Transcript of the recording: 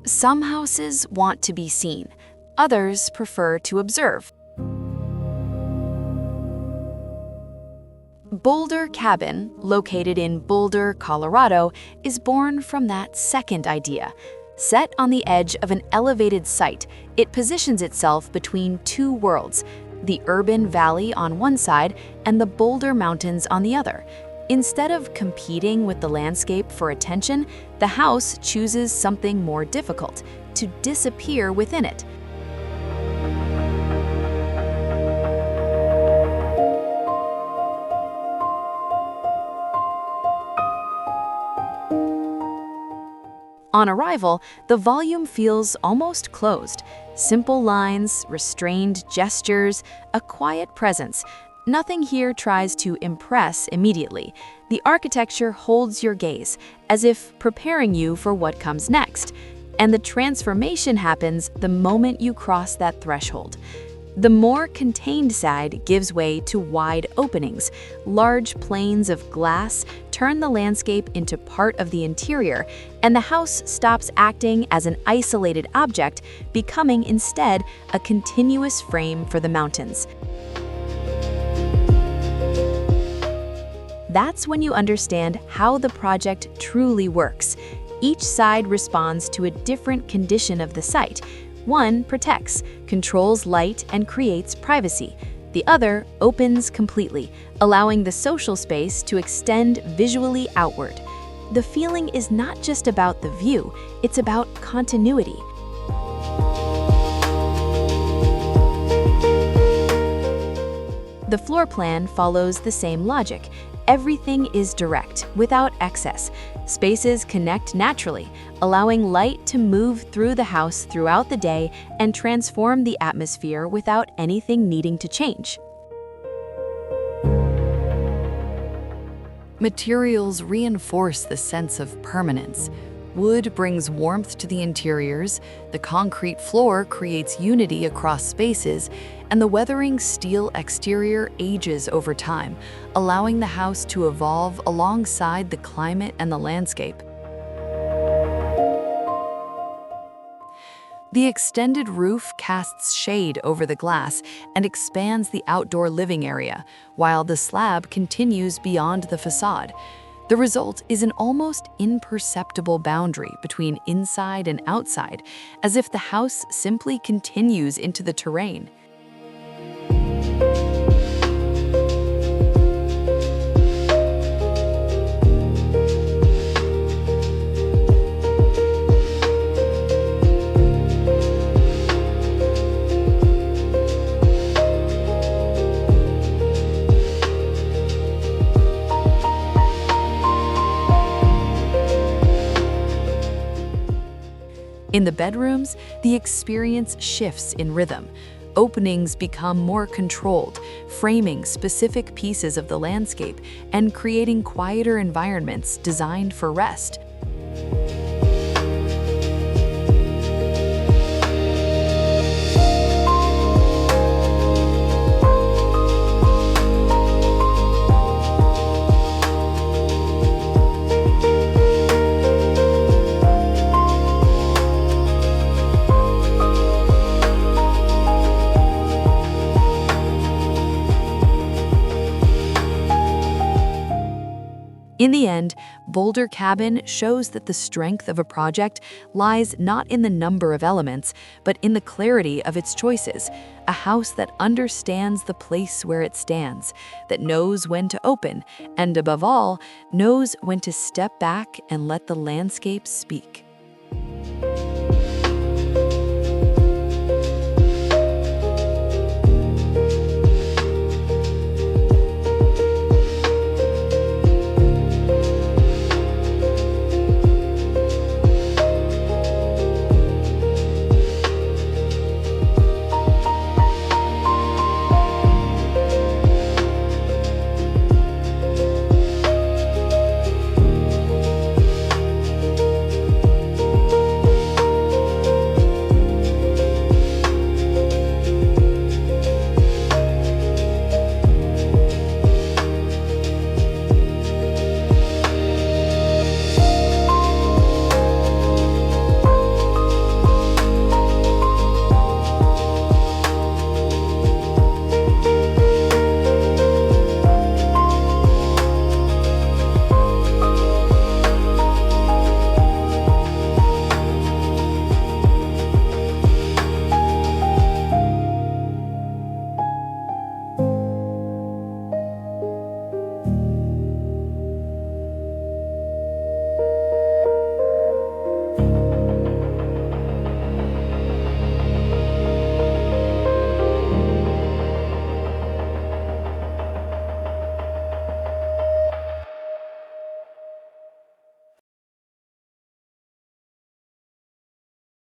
Some houses want to be seen, others prefer to observe. Boulder Cabin, located in Boulder, Colorado, is born from that second idea. Set on the edge of an elevated site, it positions itself between two worlds, the urban valley on one side and the Boulder Mountains on the other. Instead of competing with the landscape for attention, the house chooses something more difficult, to disappear within it. On arrival, the volume feels almost closed. Simple lines, restrained gestures, a quiet presence. Nothing here tries to impress immediately. The architecture holds your gaze, as if preparing you for what comes next. And the transformation happens the moment you cross that threshold. The more contained side gives way to wide openings. Large planes of glass turn the landscape into part of the interior, and the house stops acting as an isolated object, becoming instead a continuous frame for the mountains. That's when you understand how the project truly works. Each side responds to a different condition of the site. One protects, controls light, and creates privacy. The other opens completely, allowing the social space to extend visually outward. The feeling is not just about the view, it's about continuity. The floor plan follows the same logic. Everything is direct, without excess. Spaces connect naturally, allowing light to move through the house throughout the day and transform the atmosphere without anything needing to change. Materials reinforce the sense of permanence. Wood brings warmth to the interiors, the concrete floor creates unity across spaces, and the weathering steel exterior ages over time, allowing the house to evolve alongside the climate and the landscape. The extended roof casts shade over the glass and expands the outdoor living area, while the slab continues beyond the facade. The result is an almost imperceptible boundary between inside and outside, as if the house simply continues into the terrain. In the bedrooms, the experience shifts in rhythm. Openings become more controlled, framing specific pieces of the landscape and creating quieter environments designed for rest. In the end, Boulder Cabin shows that the strength of a project lies not in the number of elements, but in the clarity of its choices. A house that understands the place where it stands, that knows when to open, and above all, knows when to step back and let the landscape speak.